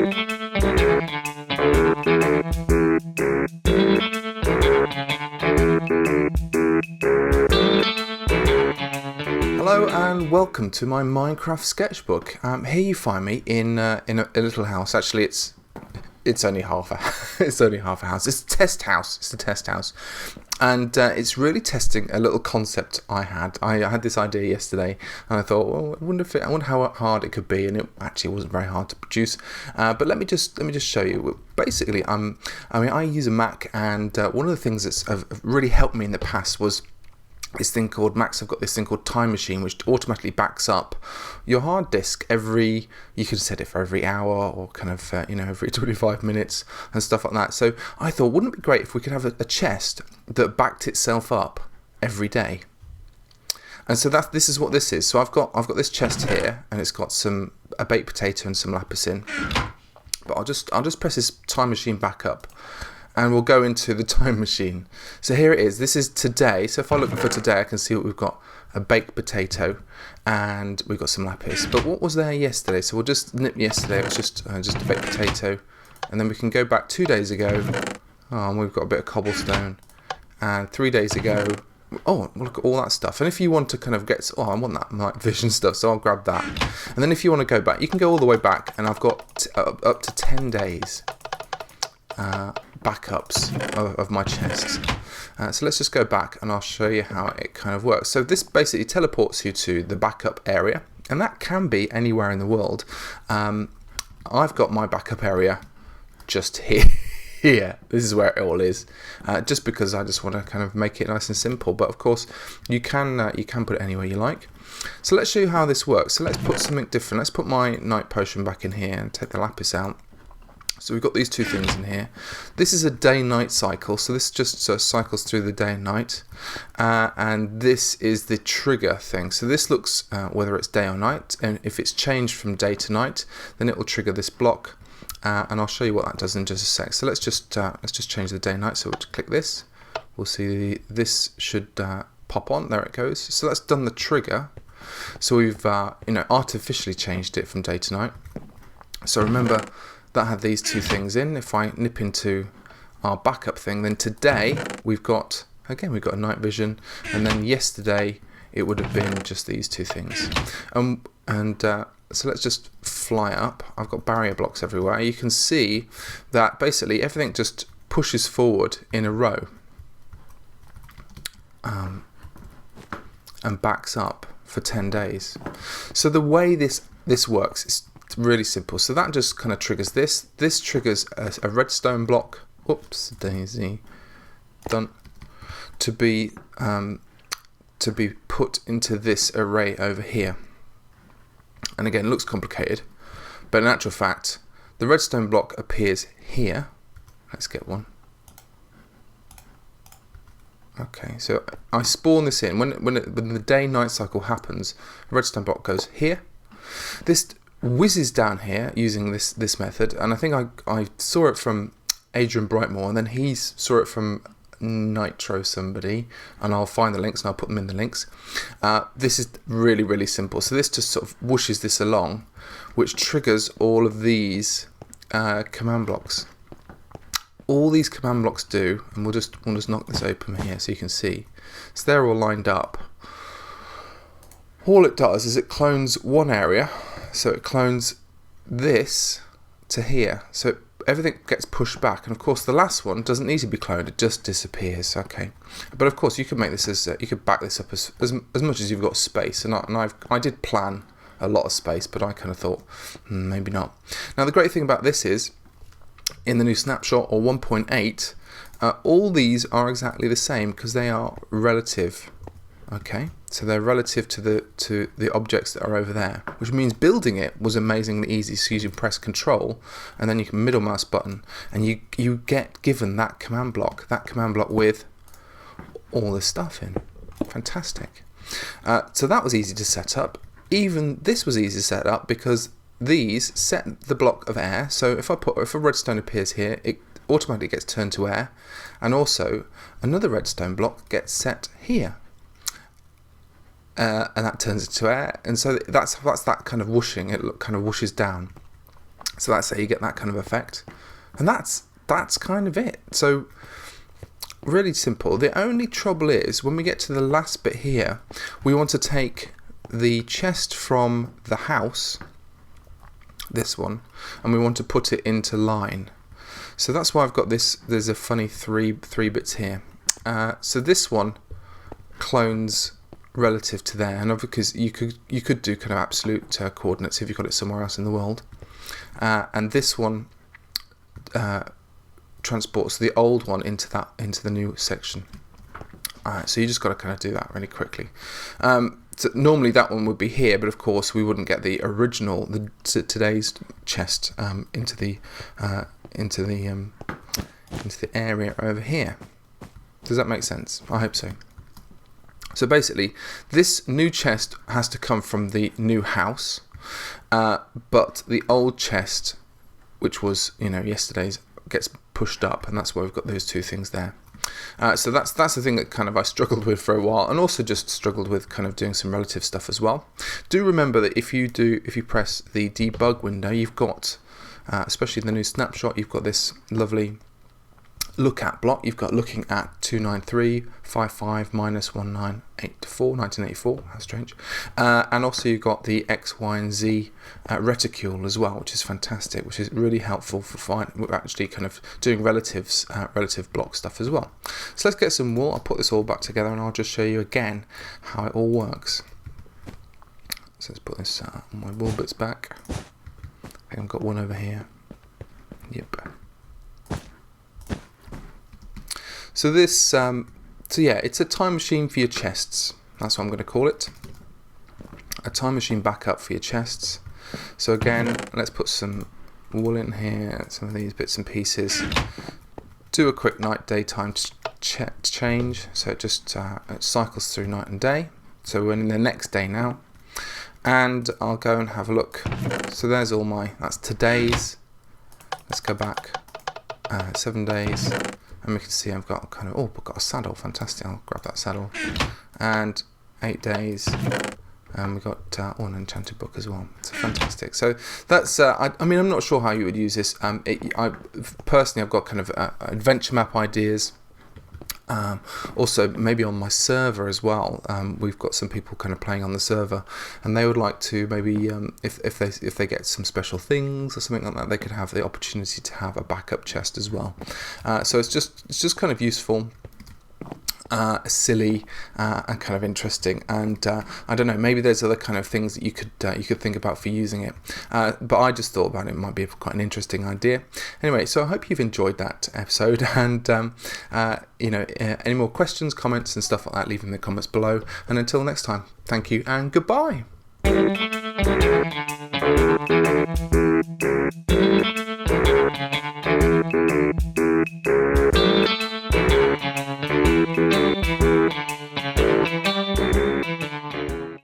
Hello and welcome to my Minecraft sketchbook. Here you find me in a little house. Actually, it's only half a it's only half a house. It's a test house. It's the test house, and it's really testing a little concept I had. I had this idea yesterday, and I thought, well, I wonder how hard it could be, and it actually wasn't very hard to produce. But let me just show you. Basically, I use a Mac, and one of the things that's really helped me in the past was this thing called Macs. I've got this thing called Time Machine, which automatically backs up your hard disk you can set it for every hour or kind of every 25 minutes and stuff like that. So I thought, wouldn't it be great if we could have a chest that backed itself up every day? And so this is what this is. So I've got this chest here, and it's got a baked potato and some lapis in. But I'll just press this Time Machine back up, and we'll go into the Time Machine. So here it is. This is today. So if I look for today, I can see what we've got: a baked potato, and we've got some lapis. But what was there yesterday? So we'll just nip yesterday. It was just a baked potato, and then we can go back 2 days ago. Oh, and we've got a bit of cobblestone. And 3 days ago, oh, look at all that stuff. And if you want to kind of I want that night vision stuff, so I'll grab that. And then if you want to go back, you can go all the way back, and I've got up to 10 days. Backups of my chests. So let's just go back, and I'll show you how it kind of works. So this basically teleports you to the backup area, and that can be anywhere in the world. I've got my backup area just here. Here, this is where it all is, just because I just want to kind of make it nice and simple. But of course, you can put it anywhere you like. So let's show you how this works. So let's put something different. Let's put my night potion back in here and take the lapis out. So we've got these two things in here. This is a day-night cycle, so this just cycles through the day and night. And this is the trigger thing. So this looks whether it's day or night, and if it's changed from day to night, then it will trigger this block. And I'll show you what that does in just a sec. So let's just change the day-night. So we'll click this. We'll see this should pop on. There it goes. So that's done the trigger. So we've artificially changed it from day to night. So remember, that had these two things in. If I nip into our backup thing, then today we've got a night vision, and then yesterday it would have been just these two things. So let's just fly up. I've got barrier blocks everywhere. You can see that basically everything just pushes forward in a row and backs up for 10 days. So the way this works is really simple. So that just kind of triggers this. This triggers a redstone block. Oops, daisy. Done. To be put into this array over here. And again, it looks complicated, but in actual fact, the redstone block appears here. Let's get one. Okay, so I spawn this in. When the day-night cycle happens, the redstone block goes here. This whizzes down here using this method, and I think I saw it from Adrian Brightmore, and then he saw it from Nitro somebody, and I'll find the links and I'll put them in the links. This is really, really simple. So this just sort of whooshes this along, which triggers all of these command blocks. All these command blocks do, and we'll just knock this open here so you can see. So they're all lined up. All it does is it clones one area, so it clones this to here. So everything gets pushed back, and of course the last one doesn't need to be cloned; it just disappears. Okay, but of course you could make this you could back this up as much as you've got space. And I did plan a lot of space, but I kind of thought maybe not. Now the great thing about this is, in the new snapshot or 1.8, all these are exactly the same because they are relative. Okay, so they're relative to the objects that are over there, which means building it was amazingly easy. So you can press Control, and then you can middle mouse button, and you get given that command block with all this stuff in. Fantastic. So that was easy to set up. Even this was easy to set up because these set the block of air. So if a redstone appears here, it automatically gets turned to air, and also another redstone block gets set here. And that turns it to air, and so that's that kind of whooshing. It kind of whooshes down. So that's how you get that kind of effect. And that's kind of it. So really simple. The only trouble is when we get to the last bit here, we want to take the chest from the house, this one, and we want to put it into line. So that's why I've got this. There's a funny three bits here. So this one clones relative to there, and because you could do kind of absolute coordinates if you've got it somewhere else in the world, and this one transports the old one into the new section. So you just got to kind of do that really quickly. So normally that one would be here, but of course we wouldn't get the original, today's chest into the area over here. Does that make sense? I hope so. So basically, this new chest has to come from the new house, but the old chest, which was yesterday's, gets pushed up, and that's why we've got those two things there. So that's the thing that kind of I struggled with for a while, and also just struggled with kind of doing some relative stuff as well. Do remember that if you press the debug window, you've got, especially the new snapshot, you've got this lovely look at block. You've got looking at 29355 minus 1984, 1984. That's strange. And also you've got the X, Y, and Z reticule as well, which is fantastic, which is really helpful for actually kind of doing relative block stuff as well. So let's get some wool. I'll put this all back together, and I'll just show you again how it all works. So let's put this my wool bits back. I think I've got one over here. Yep. So this, so yeah, it's a time machine for your chests. That's what I'm going to call it. A time machine backup for your chests. So again, let's put some wool in here, some of these bits and pieces. Do a quick night daytime change. So it just it cycles through night and day. So we're in the next day now. And I'll go and have a look. So there's all that's today's. Let's go back 7 days. And we can see I've got I've got a saddle, fantastic. I'll grab that saddle. And 8 days, and we got an enchanted book as well. So fantastic. So that's I mean, I'm not sure how you would use this. Personally, I've got kind of adventure map ideas. Also, maybe on my server as well. We've got some people kind of playing on the server, and they would like to maybe, if they get some special things or something like that, they could have the opportunity to have a backup chest as well. So it's just kind of useful. Silly and kind of interesting, and I don't know, maybe there's other kind of things that you could think about for using it, but I just thought about it might be quite an interesting idea. Anyway, so I hope you've enjoyed that episode, and any more questions, comments and stuff like that, leave them in the comments below, and until next time, thank you and goodbye.